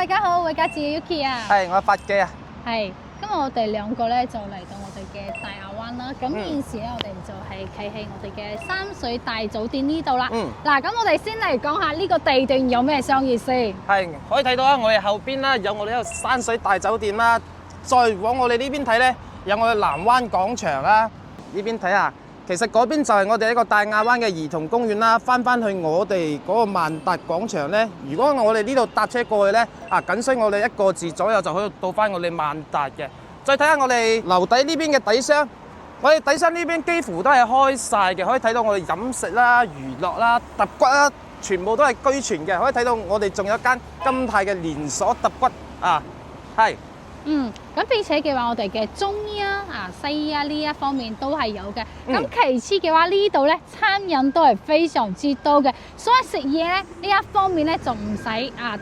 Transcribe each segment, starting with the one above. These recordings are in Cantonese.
大家好，我係家姐 Yuki 啊。係，我係發記啊。係，今日我哋兩個咧就嚟到我哋嘅大亞灣啦。咁現時咧，我哋就係企喺我哋嘅山水大酒店呢度啦。嗱，咁我哋先嚟講下呢個地段有咩商業先。係，可以睇到啊，我哋後邊啦有我哋呢個山水大酒店啦，再往我哋呢邊睇咧，有我哋南灣廣場啦。呢邊睇下，其實嗰邊就係我哋一個大亞灣嘅兒童公園啦。翻去我哋嗰個萬達廣場咧，如果我哋呢度搭車過去咧，僅需我哋1個字左右就可以到翻我哋萬達嘅。再睇下我哋樓底呢邊嘅底箱，我哋底箱呢邊幾乎都係開晒嘅，可以睇到我哋飲食啦、娛樂啦、揼骨啦，全部都係俱全嘅。可以睇到我哋仲有間金泰嘅連鎖揼骨啊，係。咁並且嘅話，我哋嘅中醫西醫呢一方面都係有嘅。咁其次嘅話，呢度咧餐飲都係非常之多嘅，所以食嘢咧呢一方面咧就唔使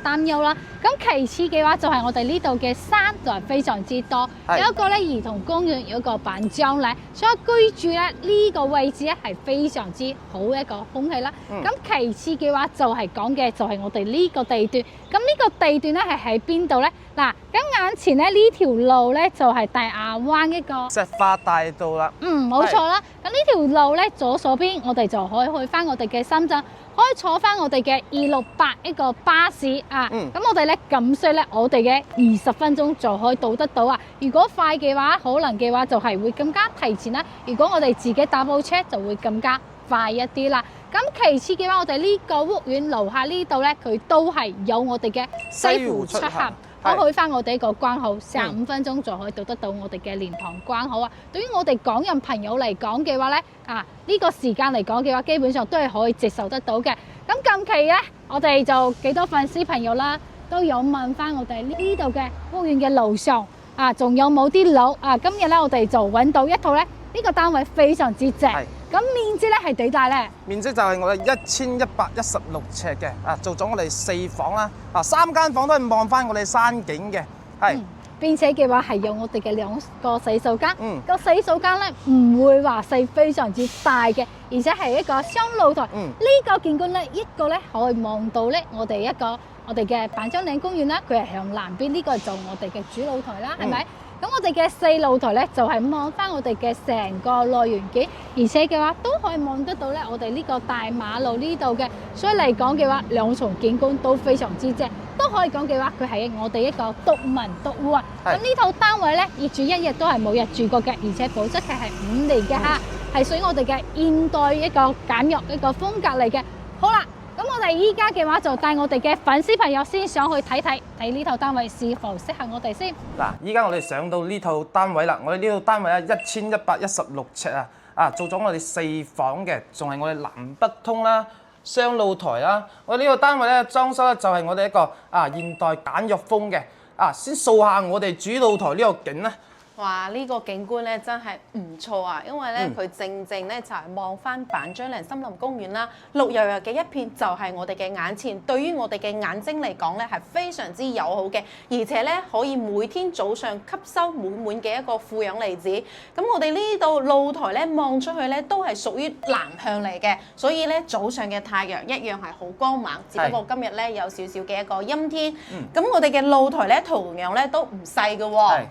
擔憂啦。咁其次嘅話就係我哋呢度嘅山就係非常之多，有一個咧兒童公園，有一個板樟咧，所以居住咧呢個位置咧係非常之好嘅一個空氣啦。咁其次嘅話就係講嘅就係我哋呢個地段。咁呢個地段咧係喺邊度咧？嗱，咁眼前咧呢條路咧就係大亞灣一個石化大道啦。冇錯啦。咁呢條路咧左手邊，我哋就可以去翻我哋嘅深圳，可以坐翻我哋嘅268一個巴士啊。咁我哋咧咁需咧，我哋嘅20分鐘就可以到得到啊。如果快嘅話，可能嘅話就係會更加提前啦。如果我哋自己搭部車，就會更加快一啲啦。咁其次嘅話，我哋呢個屋苑樓下呢度咧，佢都係有我哋嘅西湖出行。可去翻我哋一個關口，45分鐘就可以到得到我哋嘅蓮塘關口啊！對於我哋港人朋友嚟講嘅話咧，呢個時間嚟講嘅話，基本上都係可以接受得到嘅。咁近期咧，我哋就幾多粉絲朋友啦，都有問翻我哋呢度嘅屋苑嘅樓上仲有冇啲樓今日咧，我哋就揾到一套咧，呢個單位非常之正。咁面積咧係幾大咧？面積就係我哋1116尺嘅，做咗我哋4房啦，3間房都係望翻我哋山景嘅，係。並且嘅話係有我哋嘅2個洗手間，個洗手間咧唔會話細，非常之大嘅，而且係一個雙露台。呢個景觀咧，一個咧可以望到咧我哋嘅板樟嶺公園啦，佢係向南邊，呢個就我哋嘅主露台啦，係咪？咁我哋嘅4露台咧，就係望翻我哋嘅成個內園景，而且嘅話都可以望得到咧，我哋呢個大馬路呢度嘅，所以嚟講嘅話，兩重景觀都非常之正，都可以講嘅話，佢係我哋一個獨門獨戶啊。咁呢套單位咧，業主1日都係冇入住過嘅，而且保質期係5年嘅嚇，係屬於我哋嘅現代一個簡約一個風格嚟嘅。好啦。咁我哋依家嘅話就帶我哋嘅粉絲朋友先上去睇呢套單位是否適合我哋先。嗱，依家我哋上到呢套單位啦，我哋呢套單位1116尺做咗我哋4房嘅，仲係我哋南北通啦、雙露台啦。我哋呢個單位咧裝修咧就係我哋一個現代簡約風嘅。先掃下我哋主露台呢個景咧。哇！呢個景觀咧真係唔錯啊，因為咧佢正咧就係望翻板樟嶺森林公園啦，綠油油嘅一片就係我哋嘅眼前，對於我哋嘅眼睛嚟講咧係非常之友好嘅，而且咧可以每天早上吸收滿滿嘅一個負氧離子。咁我哋呢度露台咧望出去咧都係屬於南向嚟嘅，所以咧早上嘅太陽一樣係好光猛，只不過今日咧有少少嘅一個陰天。咁我哋嘅露台咧同樣咧都唔細嘅喎。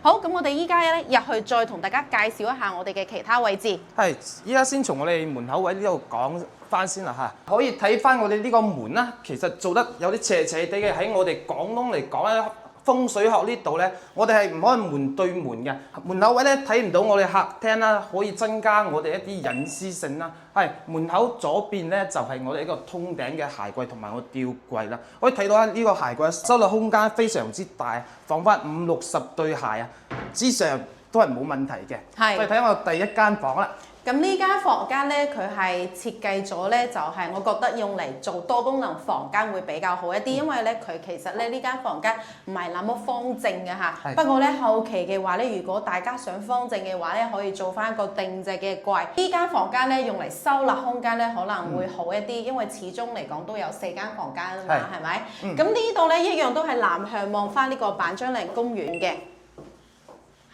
好，咁我哋依家咧入去再同大家介紹一下我哋嘅其他位置。係，依家先從我哋門口位呢度講翻先啦嚇，可以睇翻我哋呢個門啦，其實做得有啲斜斜地嘅，喺我哋廣東嚟講咧。風水學呢度咧，我哋係唔可以門對門嘅，門口位咧睇唔到我哋客廳啦，可以增加我哋一啲隱私性啦。係門口左邊咧就係我哋一個通頂嘅鞋櫃同埋個吊櫃啦，可以睇到呢個鞋櫃收納空間非常之大，放翻50-60對鞋之上都係冇問題嘅。係，再睇下我第一間房啦。咁呢間房間咧，佢係設計咗咧，就係我覺得用嚟做多功能房間會比較好一啲，因為咧佢其實咧呢間房間唔係那麼方正嘅嚇。不過咧後期嘅話咧，如果大家想方正嘅話咧，可以做翻一個定制嘅櫃。呢間房間咧用嚟收納空間咧可能會好一啲，因為始終嚟講都有4間房間啊嘛，係咪？咁呢度咧一樣都係南向望翻呢個板樟嶺公園嘅，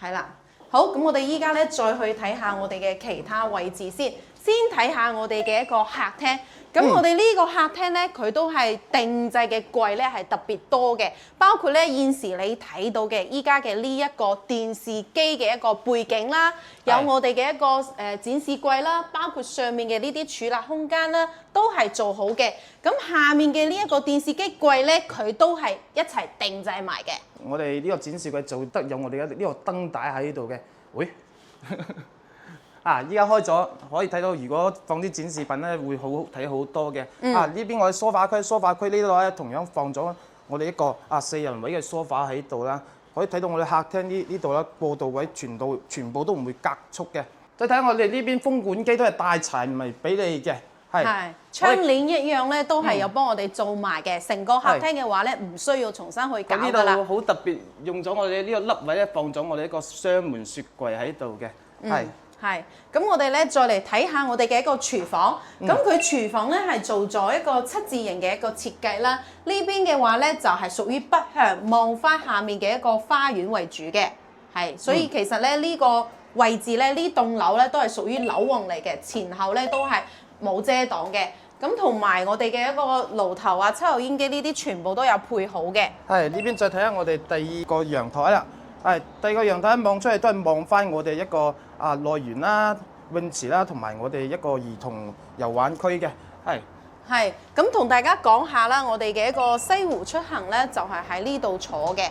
係啦。好，咁我哋依家咧再去睇下我哋嘅其他位置先。先睇下我哋嘅一個客廳。咁我哋呢個客廳咧，佢都係定製嘅櫃咧，係特別多嘅，包括咧現時你睇到嘅依家嘅呢一個電視機嘅一個背景啦，有我哋嘅一個展示櫃啦，包括上面嘅呢啲儲納空間啦，都係做好嘅。咁下面嘅呢一個電視機櫃咧，佢都係一齊定製埋嘅。我哋呢個展示櫃做得有我哋嘅呢個燈帶喺度嘅，喂。依家開咗，可以睇到，如果放啲展示品咧，會好睇好多嘅。呢邊我哋梳化區，梳化區呢度咧同樣放咗我哋一個4人位嘅梳化喺度啦。可以睇到我哋客廳呢度啦，過渡位全部都唔會隔束嘅。再睇下我哋呢邊風管機都係帶齊埋俾你嘅，係窗簾一樣咧，都係有幫我哋做埋嘅。成個客廳嘅話咧，唔需要重新去搞㗎啦。呢度好特別，用咗我哋呢個凹位咧，放咗我哋一個雙門雪櫃喺度嘅，係，咁我哋咧再嚟睇下我哋嘅一個廚房。咁佢廚房咧係做咗一個7字形嘅一個設計啦。呢邊嘅話咧就係屬於北向望翻下面嘅一個花園為主嘅，係。所以其實咧呢個位置咧呢棟樓咧都係屬於樓王嚟嘅，前後咧都係冇遮擋嘅。咁同埋我哋嘅一個爐頭啊、抽油煙機呢啲全部都有配好嘅。係，呢邊再睇下我哋第二個陽台啦。第二個陽台望出嚟都係望翻我哋一個內園啦、泳池啦，同埋我哋一個兒童遊玩區嘅。係，咁同大家講下啦，我哋嘅一個西湖出行咧就係喺呢度坐嘅。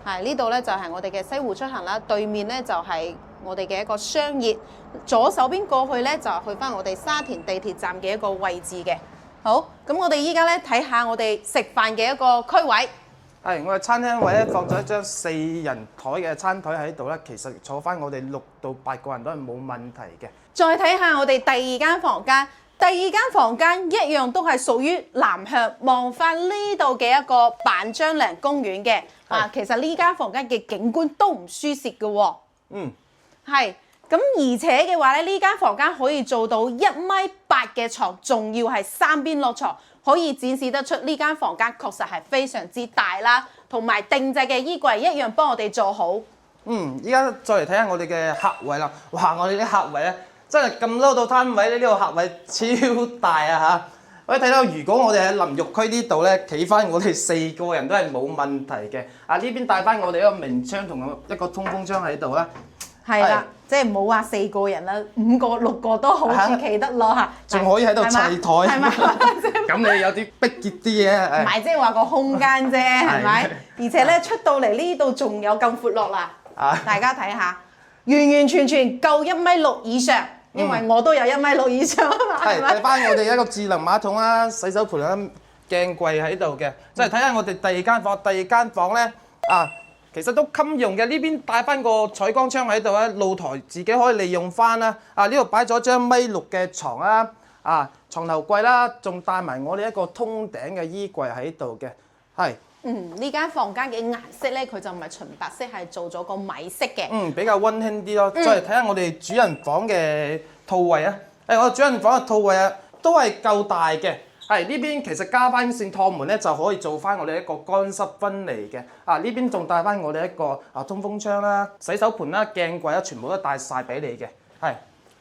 係，呢度咧就係我哋嘅西湖出行啦，對面咧就係我哋嘅一個商業，左手邊過去咧就係去翻我哋沙田地鐵站嘅一個位置嘅。好，咁我哋依家咧睇下我哋食飯嘅一個區位。我哋餐廳位咧放咗一張4人台嘅餐台喺度咧，其實坐翻我哋6到8個人都係冇問題嘅。再睇下我哋第二間房間，第二間房間一樣都係屬於南向望翻呢度嘅一個板張嶺公園嘅。其實呢間房間嘅景觀都唔輸蝕嘅喎。係。咁而且嘅話咧，呢間房間可以做到1.8米嘅床，仲要係3邊落床，可以展示得出呢間房間確實係非常之大啦，同埋定製嘅衣櫃一樣幫我哋做好。依家再嚟睇下我哋嘅客位啦。哇！我哋啲客位咧真係咁多套攤位咧，呢個客位超大啊嚇！可以睇到，如果我哋喺淋浴區呢度咧，企翻我哋4個人都係冇問題嘅。呢邊帶翻我哋一個明窗同一個通風窗喺度啦。係啦，即係唔好話4個人啦，5個6個都好似企得落嚇，仲可以喺度砌台，係嘛？咁你有啲逼傑啲嘅，唔係即係話個空間啫，係咪？而且咧出到嚟呢度仲有咁闊落啦，大家睇下，完完全全夠1.6米以上，因為我都有1.6米以上啊嘛，係咪？睇翻我哋一個智能馬桶啦、洗手盆啦、鏡櫃喺度嘅，即係睇下我哋第二間房。第二間房咧其實都襟用嘅，呢邊帶翻個採光窗喺度咧，露台自己可以利用翻啦。呢度擺咗張1.6米嘅床啦，床頭櫃啦，仲帶埋我哋一個通頂嘅衣櫃喺度嘅，係。呢間房間嘅顏色咧，佢就唔係純白色，係做咗個米色嘅。比較温馨啲咯。再嚟睇下我哋主人房嘅套位啊！我哋主人房嘅套位都係夠大嘅。呢邊其實加翻線趟門咧，就可以做翻我哋一個乾濕分離嘅。呢邊仲帶翻我哋一個通風窗啦、洗手盆啦、鏡櫃啦，全部都帶晒俾你嘅。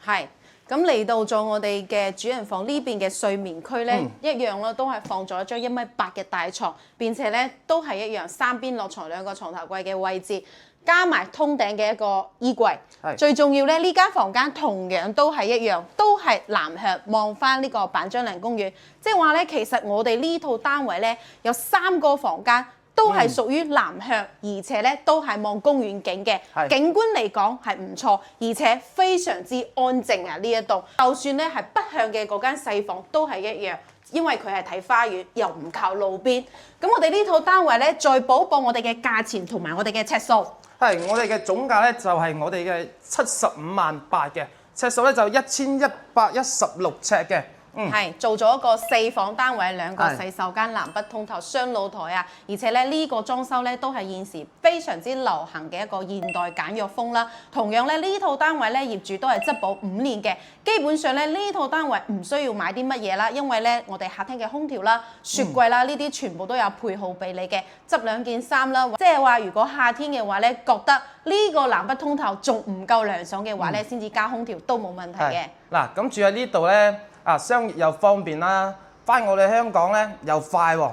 係。咁嚟到咗我哋嘅主人房呢邊嘅睡眠區咧，一樣咯，都係放咗一張1.8米嘅大床，並且咧都係一樣3邊落床2個床頭櫃嘅位置，加埋通頂嘅一個衣櫃。最重要咧，呢間房間同樣都係一樣，都係南向望翻呢個板張嶺公園。即係話咧，其實我哋呢套單位咧有3個房間。都係屬於南向，而且咧都係望公園景嘅，景觀嚟講係唔錯，而且非常之安靜啊！呢一棟，就算咧係北向嘅嗰間細房都係一樣，因為佢係睇花園，又唔靠路邊。咁我哋呢套單位咧，再補報我哋嘅價錢同埋我哋嘅尺數。係，我哋嘅總價咧就係我哋嘅75.8萬嘅，尺數咧就1116尺嘅。係做咗一個4房單位、2個洗手間、南北通透、雙露台啊！而且咧呢個裝修咧都係現時非常之流行嘅一個現代簡約風啦。同樣咧呢套單位咧業主都係質保5年嘅，基本上咧呢套單位唔需要買啲乜嘢啦，因為咧我哋客廳嘅空調啦、雪櫃啦呢啲全部都有配好俾你嘅，執2件衫啦，即係話如果夏天嘅話咧覺得呢個南北通透仲唔夠涼爽嘅話咧，先至加空調都冇問題嘅。嗱，咁住喺呢度咧，商業又方便啦，翻我哋香港咧又快喎，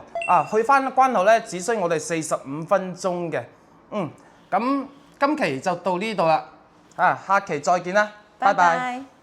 去翻關口咧只需我哋45分鐘嘅。咁今期就到呢度啦，下期再見啦，拜拜。